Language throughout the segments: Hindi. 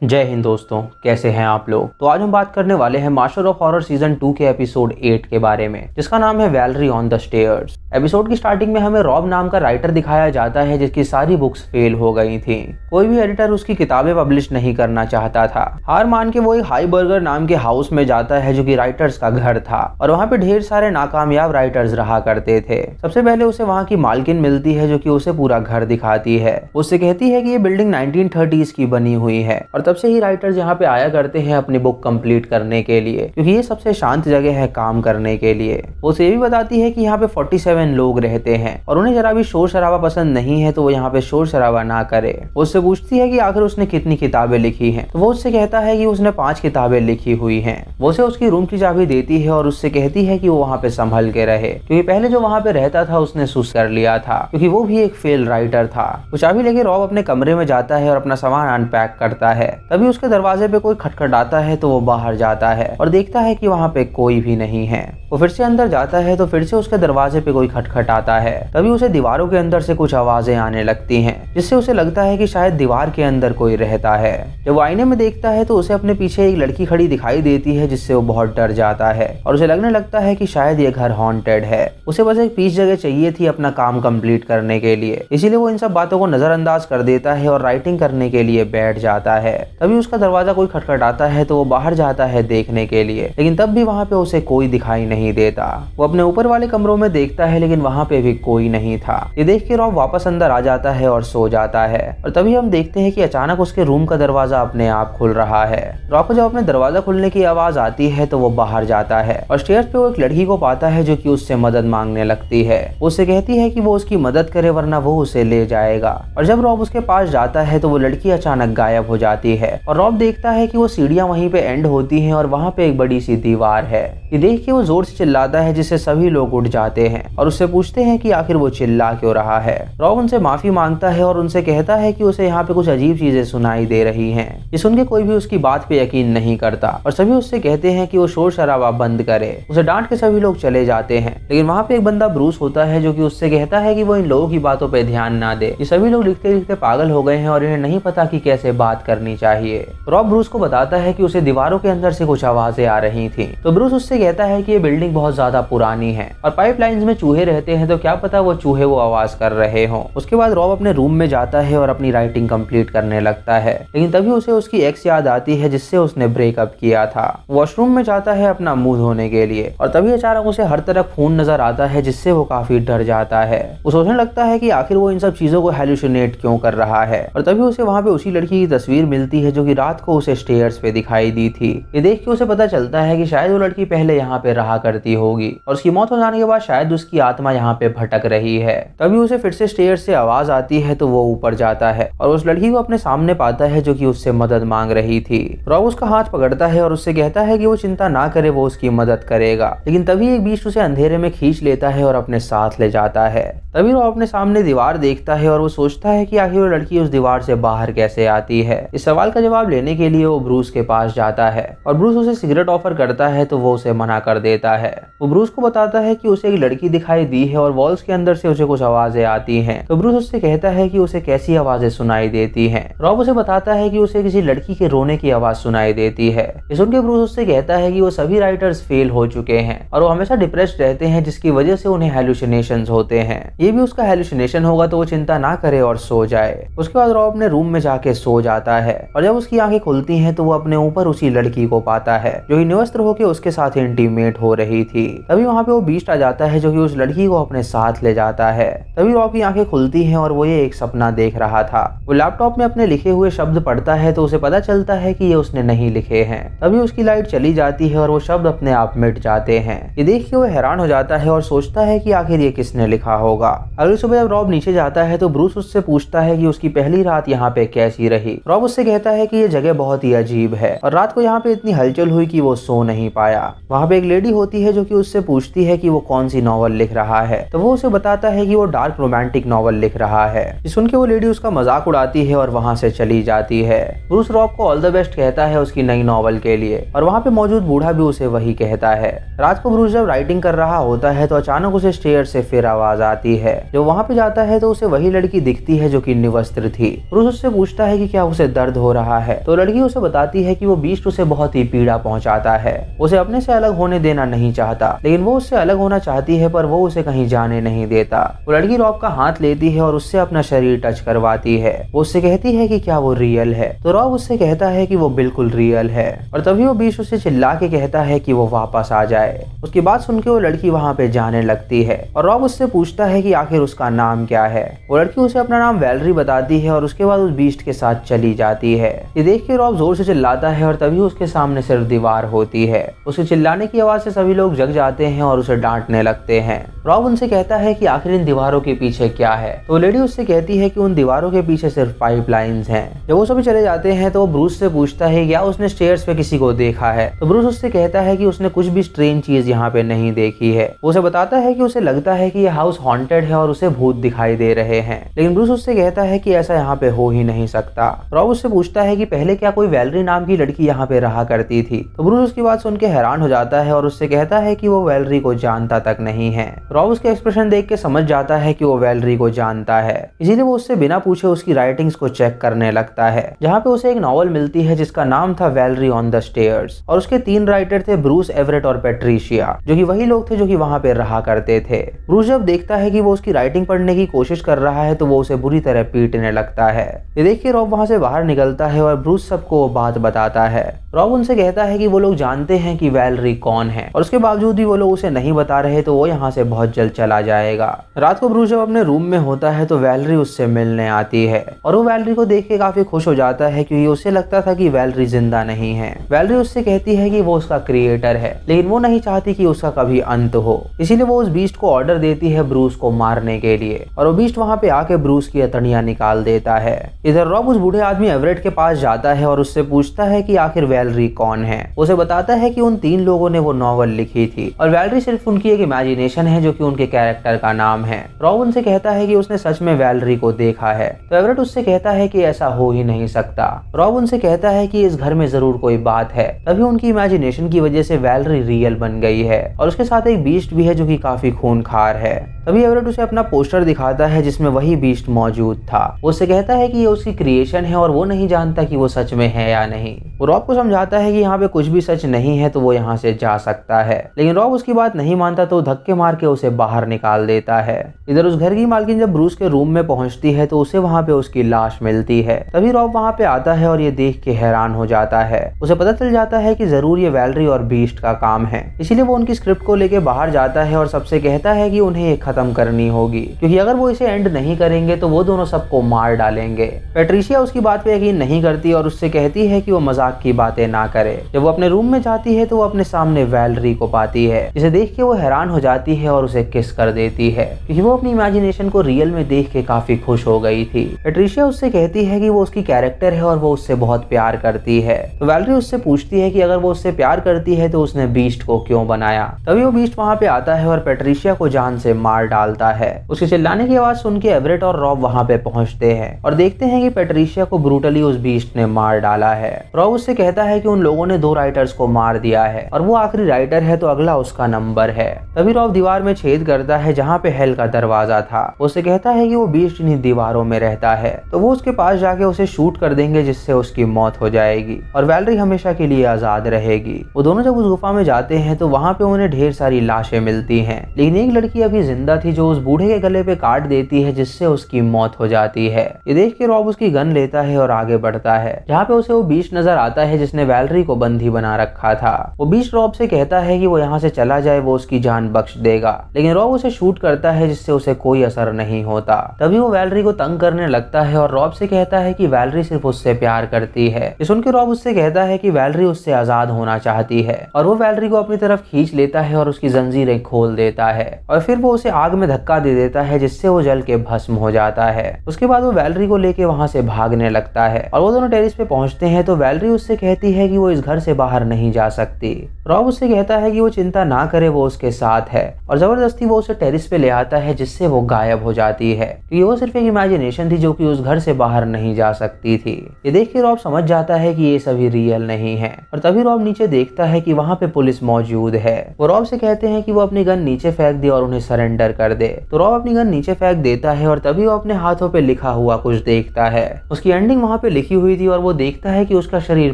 जय हिंद दोस्तों, कैसे हैं आप लोग। तो आज हम बात करने वाले हैं मास्टर ऑफ हॉरर सीजन 2 के एपिसोड 8 के बारे में, जिसका नाम है Valerie on the Stairs. Episode की स्टार्टिंग में हमें रॉब नाम का राइटर दिखाया जाता है जिसकी सारी बुक्स फेल हो गई थी। कोई भी एडिटर उसकी किताबें पब्लिश नहीं करना चाहता था। हार मान के वो एक हाइबर्गर नाम के हाउस में जाता है जो कि राइटर्स का घर था, और वहाँ पे ढेर सारे नाकामयाब राइटर्स रहा करते थे। सबसे पहले उसे वहाँ की मालकिन मिलती है जो कि उसे पूरा घर दिखाती है। उससे कहती है कि ये बिल्डिंग 1930s की बनी हुई है और तब से ही राइटर्स यहाँ पे आया करते हैं अपनी बुक कंप्लीट करने के लिए, क्योंकि ये सबसे शांत जगह है काम करने के लिए। वो ये भी बताती है कि यहाँ पे 47 लोग रहते हैं और उन्हें जरा भी शोर शराबा पसंद नहीं है, तो वो यहाँ पे शोर शराबा ना करे। वो उससे पूछती है कि आखिर उसने कितनी किताबें लिखी हैं, तो वो उससे कहता है कि उसने 5 किताबें लिखी हुई हैं। वो उसे उसकी रूम की चाबी देती है और उससे कहती है कि वो वहाँ पे संभल के रहे, क्योंकि पहले जो वहाँ पे रहता था उसने सुस कर लिया था, क्योंकि वो भी एक फेल राइटर था। वो चाबी लेके रॉब अपने कमरे में जाता है और अपना सामान अनपैक करता है। तभी उसके दरवाजे पे कोई खटखटाता है, तो वो बाहर जाता है और देखता है कि वहाँ पे कोई भी नहीं है। वो फिर से अंदर जाता है तो फिर से उसके दरवाजे पे कोई खटखटाता है। तभी उसे दीवारों के अंदर से कुछ आवाजें आने लगती हैं, जिससे उसे लगता है कि शायद दीवार के अंदर कोई रहता है। जब वो आईने में देखता है तो उसे अपने पीछे एक लड़की खड़ी दिखाई देती है, जिससे वो बहुत डर जाता है और उसे लगने लगता है कि शायद ये घर हॉन्टेड है। उसे बस एक पीस जगह चाहिए थी अपना काम कंप्लीट करने के लिए, इसीलिए वो इन सब बातों को नजरअंदाज कर देता है और राइटिंग करने के लिए बैठ जाता है। तभी उसका दरवाजा कोई खटखटाता है तो वो बाहर जाता है देखने के लिए, लेकिन तब भी वहाँ पे उसे कोई दिखाई नहीं देता। वो अपने ऊपर वाले कमरों में देखता है, लेकिन वहाँ पे भी कोई नहीं था। ये देख के रॉब वापस अंदर आ जाता है और सो जाता है। और तभी हम देखते हैं कि अचानक उसके रूम का दरवाजा अपने आप खुल रहा है। रॉब को जब अपने दरवाजा खुलने की आवाज आती है तो वो बाहर जाता है और स्टेयर्स पे वो एक लड़की को पाता है जो कि उससे मदद मांगने लगती है। उससे कहती है कि वो उसकी मदद करे वरना वो उसे ले जाएगा। और जब रॉब उसके पास जाता है तो वो लड़की अचानक गायब हो जाती है और रॉब देखता है कि वो सीढ़ियां वहीं पे एंड होती हैं और वहाँ पे एक बड़ी सी दीवार है। ये देख के वो जोर से चिल्लाता है, जिससे सभी लोग उठ जाते हैं और उससे पूछते हैं कि आखिर वो चिल्ला क्यों रहा है। रॉब उनसे माफी मांगता है और उनसे कहता है कि उसे यहाँ पे कुछ अजीब चीजें सुनाई दे रही हैं। ये सुन के कोई भी उसकी बात पे यकीन नहीं करता और सभी उससे कहते हैं कि वो शोर शराबा बंद करे। उसे डांट के सभी लोग चले जाते हैं, लेकिन वहाँ पे एक बंदा ब्रूस होता है जो कि उससे कहता है कि वो इन लोगों की बातों पे ध्यान ना दे। ये सभी लोग लिखते लिखते पागल हो गए हैं और इन्हें नहीं पता कि कैसे बात करनी चाहिए। रॉब ब्रूस को बताता है कि उसे दीवारों के अंदर से कुछ आवाजें आ रही थी, तो ब्रूस उससे कहता है कि ये बिल्डिंग बहुत ज्यादा पुरानी है और पाइपलाइंस में चूहे रहते हैं, तो क्या पता वो चूहे वो आवाज कर रहे हों। उसके बाद रॉब अपने रूम में जाता है और अपनी राइटिंग कंप्लीट करने लगता है, लेकिन तभी उसे उसकी एक्स याद आती है जिससे उसने ब्रेकअप किया था। वॉशरूम में जाता है अपना मुंह धोने के लिए और तभी अचानक उसे हर तरफ खून नजर आता है, जिससे वो काफी डर जाता है। वो सोचने लगता है कि आखिर वो इन सब चीजों को हेलुसिनेट क्यों कर रहा है। और तभी उसे वहाँ पे उसी लड़की की तस्वीर मिलती है जो कि रात को उसे स्टेयर्स पे दिखाई दी थी। ये देख के उसे पता चलता है कि शायद वो लड़की पहले यहाँ पे रहा करती होगी और उसकी मौत हो जाने के बाद शायद उसकी आत्मा यहाँ पे भटक रही है। तभी उसे फिर से स्टेयर्स से आवाज आती है, तो वो ऊपर जाता है और उस लड़की को अपने सामने पाता है जो कि उससे मदद मांग रही थी। रॉब उसका हाथ पकड़ता है और उससे कहता है कि वो चिंता ना करे, वो उसकी मदद करेगा। लेकिन तभी एक बीस्ट उसे अंधेरे में खींच लेता है और अपने साथ ले जाता है। तभी रॉब अपने सामने दीवार देखता है और वो सोचता है कि आखिर वो लड़की उस दीवार से बाहर कैसे आती है। इस सवाल का जवाब लेने के लिए वो ब्रूस के पास जाता है और ब्रूस उसे सिगरेट ऑफर करता है, तो वो उसे मना कर देता है। वो ब्रूस को बताता है कि उसे एक लड़की दिखाई दी है और वॉल्स के अंदर से उसे कुछ आवाजें आती हैं। तो ब्रूस उससे कहता है कि उसे कैसी आवाजें सुनाई देती हैं। रॉब उसे बताता है कि उसे किसी लड़की के रोने की आवाज सुनाई देती है। ये सुनकर ब्रूस उससे कहता है कि वो सभी राइटर्स फेल हो चुके हैं और वो हमेशा डिप्रेस्ड रहते हैं, जिसकी वजह से उन्हें हेलुसिनेशंस होते हैं। ये भी उसका हेलुसिनेशन होगा, तो वो चिंता ना करे और सो जाए। उसके बाद रॉब अपने रूम में जाके सो जाता है और जब उसकी आंखें खुलती हैं तो वो अपने ऊपर उसी लड़की को पाता है जो कि निवस्त्र होकर उसके साथ इंटीमेट हो रही थी। तभी वहाँ पे वो बीस्ट आ जाता है जो कि उस लड़की को अपने साथ ले जाता है। तभी रॉब की आंखें खुलती हैं और वो ये एक सपना देख रहा था। वो लैपटॉप में अपने लिखे हुए शब्द पढ़ता है, तो उसे पता चलता है कि ये उसने नहीं लिखे हैं। तभी उसकी लाइट चली जाती है और वो शब्द अपने आप मिट जाते हैं। ये देख के वो हैरान हो जाता है और सोचता है कि आखिर ये किसने लिखा होगा। अगली सुबह जब रॉब नीचे जाता है तो ब्रूस उससे पूछता है कि उसकी पहली रात यहाँ पे कैसी रही। रॉब उससे कहता है कि ये जगह बहुत ही अजीब है और रात को यहाँ पे इतनी हलचल हुई कि वो सो नहीं पाया। वहाँ पे एक लेडी होती है जो कि उससे पूछती है कि वो कौन सी नॉवल लिख रहा है, तो वो उसे बताता है कि वो डार्क रोमांटिक नॉवल लिख रहा है। सुन के वो लेडी उसका मजाक उड़ाती है और वहाँ से चली जाती है। ब्रूस रॉब को ऑल द बेस्ट कहता है उसकी नई नॉवल के लिए और वहाँ पे मौजूद बूढ़ा भी उसे वही कहता है। रात को ब्रूस जब राइटिंग कर रहा होता है तो अचानक उसे स्टेयर से फिर आवाज आती है। जब वहाँ पे जाता है तो उसे वही लड़की दिखती है जो कि निवस्त्र थी। ब्रूस उससे पूछता है कि क्या उसे दर्द हो रहा है। तो लड़की उसे बताती है कि वो बीस्ट उसे बहुत ही पीड़ा पहुंचाता है, उसे अपने से अलग होने देना नहीं चाहता, लेकिन वो उससे अलग होना चाहती है पर वो उसे कहीं जाने नहीं देता। वो लड़की रॉब का हाथ लेती है और उससे अपना शरीर टच करवाती है। वो उससे कहती है कि क्या वो रियल है, तो रॉब उससे कहता है कि वो बिल्कुल रियल है। और तभी वो बीस्ट उससे चिल्ला के कहता है कि वो वापस आ जाए। उसकी बात सुन के वो लड़की वहाँ पे जाने लगती है और रॉब उससे पूछता है कि आखिर उसका नाम क्या है। वो लड़की उसे अपना नाम वैलरी बताती है और उसके बाद उस बीस्ट के साथ चली जाती है। ये देख के रॉब जोर से चिल्लाता है और तभी उसके सामने सिर्फ दीवार होती है। उसके चिल्लाने की आवाज से सभी लोग जग जाते हैं और उसे डांटने लगते हैं। रॉब उनसे कहता है कि आखिर इन दीवारों के पीछे क्या है। तो लेडी उससे कहती है कि उन दीवारों के पीछे सिर्फ पाइपलाइंस हैं। जब वो सभी चले जाते हैं तो वो ब्रूस से पूछता है क्या उसने स्टेयर्स पे किसी को देखा है। तो ब्रूस उससे कहता है कि उसने कुछ भी स्ट्रेंज चीज यहाँ पे नहीं देखी है। वो उसे बताता है कि उसे लगता है कि यह हाउस हॉन्टेड है और उसे भूत दिखाई दे रहे हैं, लेकिन ब्रूस उससे कहता है कि ऐसा यहाँ पे हो ही नहीं सकता। रॉब उससे पूछता है कि पहले क्या कोई वैलरी नाम की लड़की यहाँ पे रहा करती थी। तो ब्रूस उसकी बात सुन के हैरान हो जाता है और उससे कहता है कि वो वैलरी को जानता तक नहीं है। रॉब उसके एक्सप्रेशन देख के समझ जाता है कि वो वैलरी को जानता है, इसीलिए वो उससे बिना पूछे उसकी राइटिंग्स को चेक करने लगता है, जहाँ पे उसे एक नॉवल मिलती है जिसका नाम था वैलरी ऑन द स्टेयर्स। और उसके 3 राइटर थे, ब्रूस, एवरेट और पेट्रिशिया, जो कि वही लोग थे जो कि वहाँ पे रहा करते थे। ब्रूस जब देखता है कि वो उसकी राइटिंग पढ़ने की कोशिश कर रहा है तो वो उसे बुरी तरह पीटने लगता है। ये देख के रॉब वहाँ से बाहर निकलता है और ब्रूस सबको वो बात बताता है। रॉब उनसे कहता है कि वो लोग जानते हैं कि वैलरी कौन है और उसके बावजूद भी वो लोग उसे नहीं बता रहे, तो वो यहाँ से बहुत जल्द चला जाएगा। रात को ब्रूस जब अपने रूम में होता है तो वैलरी उससे मिलने आती है और वो वैलरी को देख के काफी खुश हो जाता है, क्योंकि उसे लगता था कि वैलरी जिंदा नहीं है। वैलरी उससे कहती है कि वो उसका क्रिएटर है, लेकिन वो नहीं चाहती कि उसका कभी अंत हो, इसीलिए वो उस बीस्ट को ऑर्डर देती है ब्रूस को मारने के लिए। और वो बीस्ट वहाँ पे आके ब्रूस की अतड़ियां निकाल देता है। इधर रॉब उस बूढ़े आदमी एवरेट के पास जाता है और उससे पूछता है कि आखिर वैलरी कौन है। उसे बताता है कि उन 3 लोगों ने वो नॉवल लिखी थी और वैलरी सिर्फ उनकी एक इमेजिनेशन है जो कि उनके कैरेक्टर का नाम है। रॉब उनसे कहता है कि उसने सच में वैलरी को देखा है। तो एवरेट उससे कहता है कि ऐसा हो ही नहीं सकता। रॉब उनसे कहता है कि इस घर में जरूर कोई बात है, तभी उनकी इमेजिनेशन की वजह से वैलरी रियल बन गई है और उसके साथ एक बीस्ट भी है जो कि काफी खूनखार है। तभी एवरेट उसे अपना पोस्टर दिखाता है जिसमें वही बीस्ट मौजूद था। वो उससे कहता है कि ये उसकी क्रिएशन है और वो नहीं जानता कि वो सच में है या नहीं। वो रॉब को समझाता है कि यहाँ पे कुछ भी सच नहीं है तो वो यहाँ से जा सकता है, लेकिन रॉब उसकी बात नहीं मानता तो धक्के मार के उसे बाहर निकाल देता है। इधर उस घर की मालकिन जब ब्रूस के रूम में पहुंचती है तो उसे वहाँ पे उसकी लाश मिलती है। तभी रॉब वहाँ पे आता है और ये देख के हैरान हो जाता है। उसे पता चल जाता है कि जरूर ये वैलरी और बीस्ट का काम है, इसीलिए वो उनकी स्क्रिप्ट को लेके बाहर जाता है और सबसे कहता है कि उन्हें ये खत्म करनी होगी, क्योंकि अगर वो इसे एंड नहीं करेंगे तो वो दोनों सबको मार डालेंगे। पेट्रिशिया उसकी बात पे यकीन नहीं करती और उससे कहती है कि वो मजाक की बातें ना करे। जब वो अपने रूम में जाती है तो वो अपने सामने वैलरी को पाती है, जिसे देख के वो हैरान हो जाती है और उसे किस कर देती है, क्योंकि वो अपनी इमेजिनेशन को रियल में देख के काफी खुश हो गई थी। पेट्रिशिया उससे कहती है कि वो उसकी कैरेक्टर है और वो उससे बहुत प्यार करती है। तो वैलरी उससे पूछती है कि अगर वो उससे प्यार करती है तो उसने बीस्ट को क्यों बनाया। तभी वो बीस्ट वहाँ पे आता है और पेट्रिशिया को जान से मार डालता है। उसके चिल्लाने की आवाज सुन के एवरेट और रॉब वहाँ पे पहुंचते हैं और देखते हैं कि पेट्रिशिया को ब्रूटली उस बीस्ट ने मार डाला है। रॉब उससे कहता है कि उन लोगों ने 2 राइटर्स को मार दिया है और वो आखिरी राइटर है तो अगला उसका नंबर है। तभी रॉब दीवार में छेद करता है जहाँ पे हेल का दरवाजा था। उससे कहता है कि वो बीस्ट इन्हीं दीवारों में रहता है, तो वो उसके पास जाके उसे शूट कर देंगे जिससे उसकी मौत हो जाएगी और वैलरी हमेशा के लिए आजाद रहेगी। वो दोनों जब उस गुफा में जाते हैं तो वहाँ पे उन्हें ढेर सारी लाशें मिलती हैं, लेकिन एक लड़की अभी जिंदा थी जो उस बूढ़े के गले पे काट देती है जिससे उसकी मौत हो जाती है। ये देख के रॉब उसकी गन लेता है और आगे बढ़ता है, जहाँ पे उसे वो बीस्ट नजर आता है जिसने वैलरी को बंदी बना रखा था। वो बीस्ट रॉब से कहता है कि वो यहाँ से चला जाए, वो उसकी जान बख्श देगा, लेकिन रॉब उसे शूट करता है जिससे उसे कोई असर नहीं होता। तभी वो वैलरी को तंग करने लगता है और रॉब से कहता है कि वैलरी सिर्फ उससे प्यार करती है। ये सुनकर रॉब उससे कहता है कि वैलरी उससे आजाद होना चाहती है और वो वैलरी को अपनी तरफ खींच लेता है और उसकी जंजीरें खोल देता है और फिर वो उसे आग में धक्का दे देता है जिससे वो जल के भस्म हो जाता है। उसके बाद वो वैलरी को लेके वहाँ से भागने लगता है और वो दोनों टेरिस पे पहुंचते हैं तो वैलरी उससे कहती है कि वो इस घर से बाहर नहीं जा सकती। रॉब उससे कहता है कि वो चिंता ना करे, वो उसके साथ है और जबरदस्ती वो उसे टेरिस पे ले आता है जिससे वो गायब हो जाती है, क्योंकि वो सिर्फ एक इमेजिनेशन थी जो कि उस घर से बाहर नहीं जा सकती थी। ये देख के रॉब समझ जाता है कि ये सभी रियल नहीं है और तभी रॉब नीचे देखता है कि वहाँ पे पुलिस मौजूद है। वो रॉब से कहते हैं कि वो अपनी गन नीचे फेंक दे और उन्हें सरेंडर कर दे। तो रॉब अपनी गन नीचे फेंक देता है और तभी वो अपने हाथों पे लिखा हुआ कुछ देखता है। उसकी एंडिंग वहाँ पे लिखी हुई थी और वो देखता है कि उसका शरीर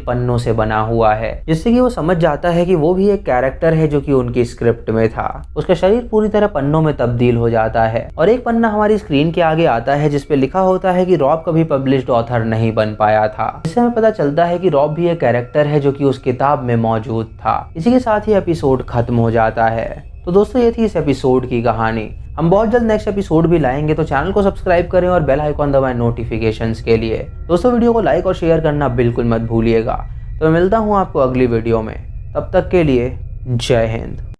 पन्नों से बना हुआ है, जिससे कि वो समझ जाता है कि वो भी एक कैरेक्टर है जो कि उनकी स्क्रिप्ट में था। उसका शरीर पूरी तरह पन्नों में तब्दील हो जाता है और एक पन्ना हमारी स्क्रीन के आगे आता है जिसपे लिखा होता है कि रॉब कभी पब्लिश्ड ऑथर नहीं बन पाया था। इससे हमें पता चलता है कि रॉब भी एक कैरेक्टर है जो कि उस किताब में मौजूद था। इसी के साथ ही एपिसोड खत्म हो जाता है। तो दोस्तों ये थी इस एपिसोड की कहानी। हम बहुत जल्द नेक्स्ट एपिसोड भी लाएंगे, तो चैनल को सब्सक्राइब करें और बेल आइकॉन दबाएं नोटिफिकेशंस के लिए। दोस्तों वीडियो को लाइक और शेयर करना बिल्कुल मत भूलिएगा। तो मैं मिलता हूँ आपको अगली वीडियो में, तब तक के लिए जय हिंद।